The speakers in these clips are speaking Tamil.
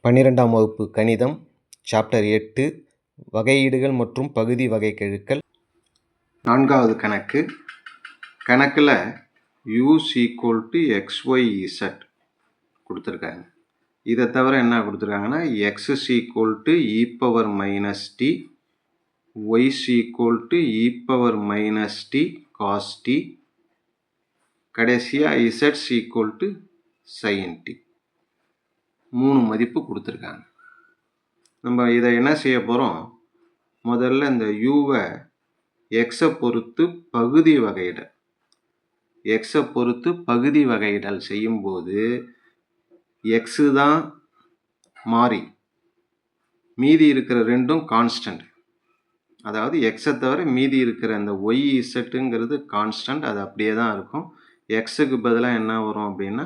12ஆம் வகுப்பு கணிதம் சாப்டர் 8 வகையீடுகள் மற்றும் பகுதி வகைக்கெழுக்கள். 4வது கணக்கு. கணக்கில் u = xyz கொடுத்துருக்காங்க. இதை தவிர என்ன கொடுத்துருக்காங்கன்னா x = e⁻t, y = e⁻t cos t, கடைசியாக z = sin t. 3 மதிப்பு கொடுத்துருக்காங்க. நம்ம இதை என்ன செய்ய போகிறோம், முதல்ல இந்த யூவை எக்ஸை பொறுத்து பகுதி வகையிடல் செய்யும்போது எக்ஸு தான் மாறி, மீதி இருக்கிற ரெண்டும் கான்ஸ்டன்ட். அதாவது எக்ஸை தவிர மீதி இருக்கிற அந்த ஒய் இசட்டுங்கிறது கான்ஸ்டன்ட், அது அப்படியே தான் இருக்கும். எக்ஸுக்கு பதிலாக என்ன வரும் அப்படின்னா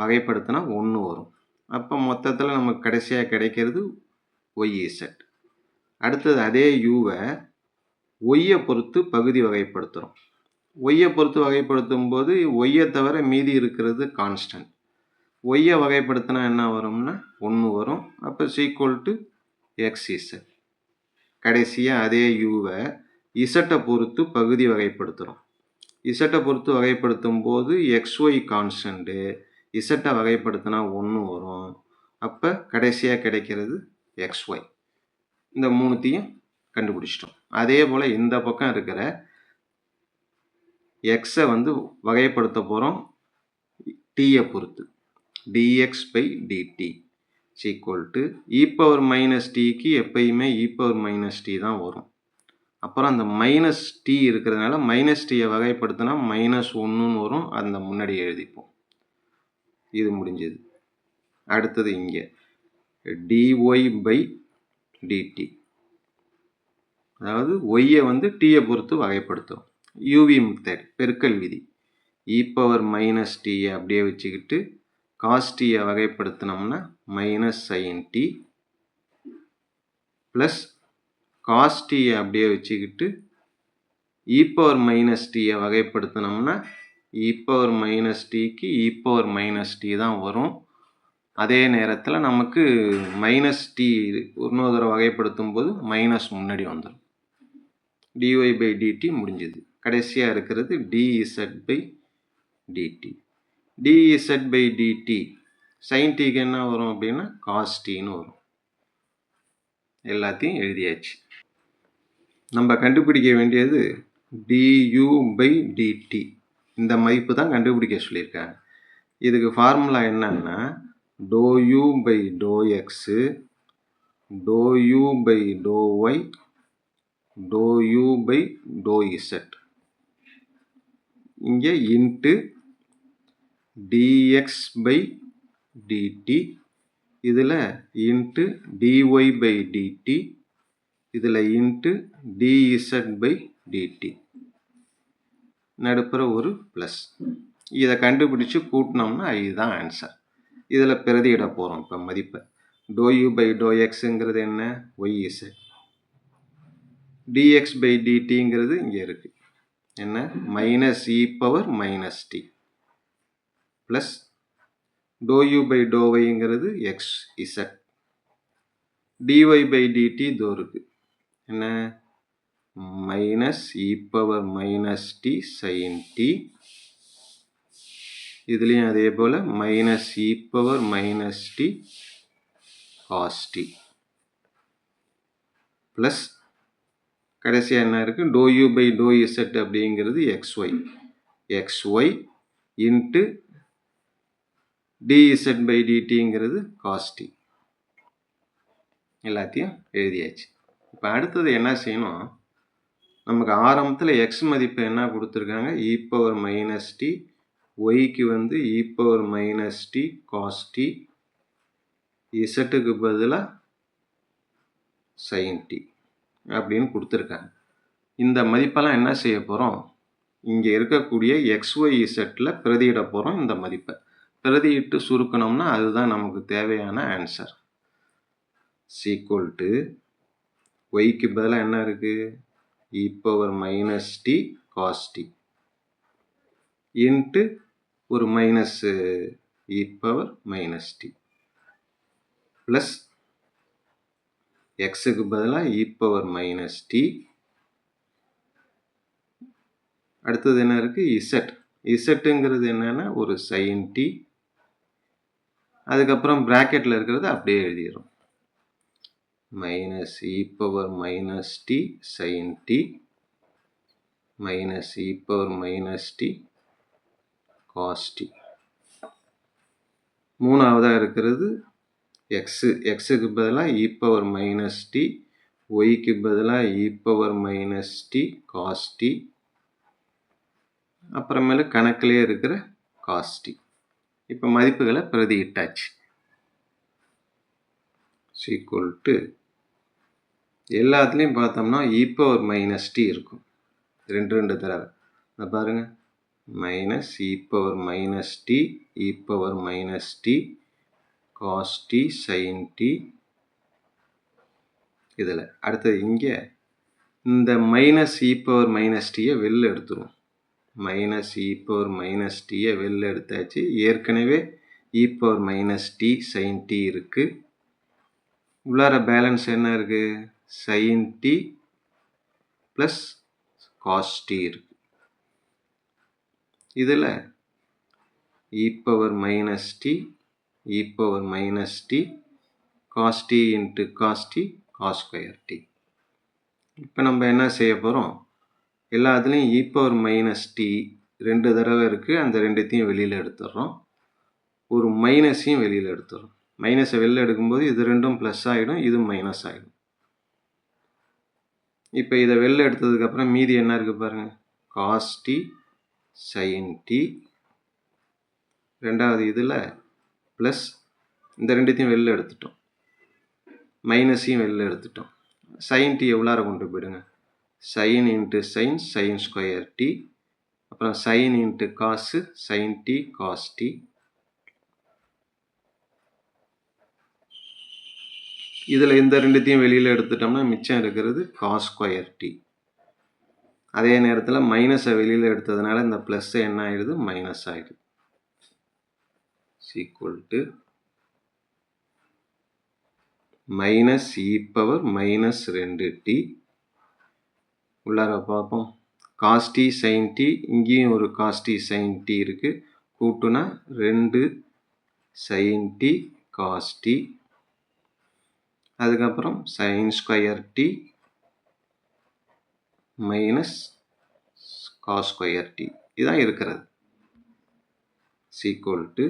வகைப்படுத்தினா 1 வரும். அப்போ மொத்தத்தில் நமக்கு கடைசியாக கிடைக்கிறது ஒய்இசட். அடுத்தது அதே யூவை ஒய்யை பொறுத்து பகுதி வகைப்படுத்துகிறோம். ஒய்யை பொறுத்து வகைப்படுத்தும் போது ஒய்யை தவிர மீதி இருக்கிறது கான்ஸ்டன்ட். ஒய்யை வகைப்படுத்தினா என்ன வரும்னா 1 வரும். அப்போ =xz. கடைசியாக அதே யூவை இசட்டை பொறுத்து பகுதி வகைப்படுத்துகிறோம். இசட்டை பொறுத்து வகைப்படுத்தும் போது xy கான்ஸ்டன்ட்டு, இசட்டை வகைப்படுத்தினா 1 வரும். அப்போ கடைசியாக கிடைக்கிறது xy. இந்த 3த்தையும் கண்டுபிடிச்சிட்டோம். அதே போல் இந்த பக்கம் இருக்கிற எக்ஸை வகைப்படுத்த போகிறோம் டீயை பொறுத்து. dx/dt e⁻t எப்பயுமே e⁻t தான் வரும். அப்புறம் அந்த மைனஸ் டி இருக்கிறதுனால மைனஸ் டீயை வகைப்படுத்தினா -1ன்னு வரும். அந்த முன்னாடி எழுதிப்போம். இது முடிஞ்சது. அடுத்தது இங்கே dy/dt, அதாவது ஒய்யை டீயை பொறுத்து வகைப்படுத்தும். யூவி மெத்தட், பெருக்கல் விதி. e⁻t அப்படியே வச்சுக்கிட்டு காஸ் டீயை வகைப்படுத்தினோம்னா -sin t ப்ளஸ் காஸ் டீயை அப்படியே வச்சுக்கிட்டு e⁻t வகைப்படுத்தினோம்னா e⁻tக்கு e⁻t தான் வரும். அதே நேரத்தில் நமக்கு -t இன்னொரு தடவை வகைப்படுத்தும் போது மைனஸ் முன்னாடி வந்துடும். dy/dt முடிஞ்சது. கடைசியாக இருக்கிறது dz/dt. dz/dt sin tக்கு என்ன வரும் அப்படின்னா cos tன்னு வரும். எல்லாத்தையும் எழுதியாச்சு. நம்ம கண்டுபிடிக்க வேண்டியது du/dt. இந்த மதிப்பு தான் கண்டுபிடிக்க சொல்லியிருக்காங்க. இதுக்கு ஃபார்முலா என்னன்னா ∂u/∂x, ∂u/∂y, ∂u/∂z. இங்கே இன்ட்டு dx/dt, இதில் இன்ட்டு dy/dt, இதில் இன்ட்டு dz/dt, நடுப்புற ஒரு ப்ளஸ். இதை கண்டுபிடிச்சு கூட்டினோம்னா இதுதான் ஆன்சர். இதில் பிரதியிட போகிறோம் இப்போ மதிப்பை. ∂u/∂xங்கிறது என்ன, yz. dx/dtங்கிறது இங்கே இருக்குது என்ன, -e⁻t ப்ளஸ் ∂u/∂yங்கிறது xz. dy/dt இதோ இருக்குது என்ன, -e⁻t sin t, இதுலேயும் அதே போல் -e⁻t cos t ப்ளஸ் கடைசியாக என்ன இருக்குது, ∂u/∂z அப்படிங்கிறது xy இன்ட்டு dz/dtங்கிறது cos t. எல்லாத்தையும் எழுதியாச்சு. இப்போ அடுத்தது என்ன செய்யணும், நமக்கு ஆரம்பத்தில் எக்ஸ் மதிப்பு என்ன கொடுத்துருக்காங்க, e⁻t, ஒய்க்கு e⁻t cos t, இசட்டுக்கு பதிலாக sin t அப்படின்னு கொடுத்துருக்காங்க. இந்த மதிப்பெல்லாம் என்ன செய்ய போகிறோம், இங்கே இருக்கக்கூடிய xyzல பிரதியிட போகிறோம். இந்த மதிப்பை பிரதியிட்டு சுருக்கணும்னா அதுதான் நமக்கு தேவையான ஆன்சர். = ஒய்க்கு பதிலாக என்ன இருக்குது, e⁻t cos t இன்ட்டு ஒரு மைனஸ் e⁻t ப்ளஸ் எக்ஸுக்கு பதிலாக இ பவர் மைனஸ் டி. அடுத்தது என்ன இருக்குது? இசட். இசட்டுங்கிறது என்னென்னா ஒரு சைன் டி. அதுக்கப்புறம் ப்ராக்கெட்டில் இருக்கிறது அப்படியே எழுதிடும். Minus E power minus T sign T minus E power minus T cos T. மூணாவதாக இருக்கிறது எக்ஸு. எக்ஸுக்கு பதிலாக இ பவர் மைனஸ் டி, ஒய்க்கு பதிலாக E power minus T cos T, அப்புறமேல கணக்கிலே இருக்கிற காஸ் டி. இப்போ மதிப்புகளை பிரதியிட்டாச்சு. ஈக்குவல் டு எல்லாத்துலேயும் பார்த்தோம்னா இ பவர் மைனஸ் டி இருக்கும். ரெண்டு தடவை அதை பாருங்கள். Minus E power minus T, E power minus T cos T sign T. இதில் அடுத்தது இங்கே இந்த மைனஸ் இ பவர் மைனஸ் டியை வெளில எடுத்துருவோம். மைனஸ் இ பவர் மைனஸ் டியை வெளில எடுத்தாச்சு. ஏற்கனவே E power minus T sign T இருக்குது. உள்ளார பேலன்ஸ் என்ன இருக்குது? Sine T plus cos T இருக்குது. இதில் E power minus T, E power minus T cos T into cos T cos square D. இப்போ நம்ம என்ன செய்ய போகிறோம்? எல்லாத்துலேயும் இ பவர் மைனஸ் டி ரெண்டு தடவை இருக்குது. அந்த ரெண்டுத்தையும் வெளியில் எடுத்துடுறோம். ஒரு மைனஸையும் வெளியில் எடுத்துடுறோம். மைனஸை வெளியில் எடுக்கும்போது இது ரெண்டும் ப்ளஸ் ஆகிடும், இது மைனஸ் ஆகிடும். இப்போ இதை வெளில எடுத்ததுக்கப்புறம் மீதி என்ன இருக்குது பாருங்கள். Cos T sign T. ரெண்டாவது இதில் ப்ளஸ் இந்த ரெண்டுத்தையும் வெளில எடுத்துட்டோம், மைனஸையும் வெளில எடுத்துட்டோம். சைன் டி எவ்வளோ கொண்டு போயிடுங்க. Sin into sin sin square T, அப்புறம் sin into cos sin T cos T. இதில் இந்த ரெண்டுத்தையும் வெளியில் எடுத்துட்டோம்னா மிச்சம் இருக்கிறது காஸ் ஸ்கொயர் டி. அதே நேரத்தில் மைனஸை வெளியில் எடுத்ததுனால இந்த ப்ளஸ்ஸை என்ன ஆகிடுது? மைனஸ் ஆகிடுது. Equal to minus E power minus 2t. உள்ளார பார்ப்போம். காஸ் டி சைன் டி, இங்கேயும் ஒரு காஸ் டி சைன் டி இருக்குது. கூட்டுனா 2 சைன் டி காஸ் டி. அதுக்கப்புறம் sine square T minus cos square T. இதான் இருக்கிறது. Equal to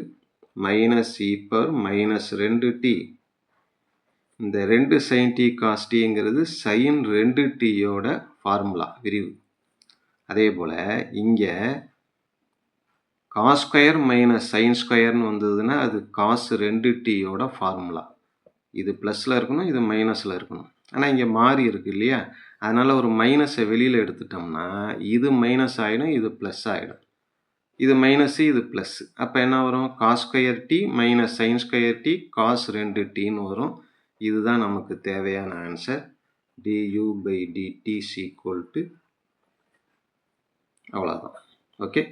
minus E power minus 2t. இந்த 2 சைன் டி காஸ் டிங்கிறது சைன் 2tயோட ஃபார்முலா விரிவு. அதே போல் இங்கே காஸ் ஸ்கொயர் மைனஸ் சைன் ஸ்கொயர்னு வந்ததுன்னா அது காஸ் 2tயோட ஃபார்முலா. இது ப்ளஸில் இருக்கணும், இது மைனஸில் இருக்கணும். ஆனால் இங்கே மாறி இருக்கு இல்லையா? அதனால் ஒரு மைனஸை வெளியில் எடுத்துட்டோம்னா இது மைனஸ் ஆகிடும், இது ப்ளஸ் ஆகிடும். இது மைனஸு, இது ப்ளஸ்ஸு. அப்போ என்ன வரும்? Cos square T minus sine square T cos 2tன்னு வரும். இதுதான் நமக்கு தேவையான ஆன்சர். du/dt = அவ்வளோதான். ஓகே.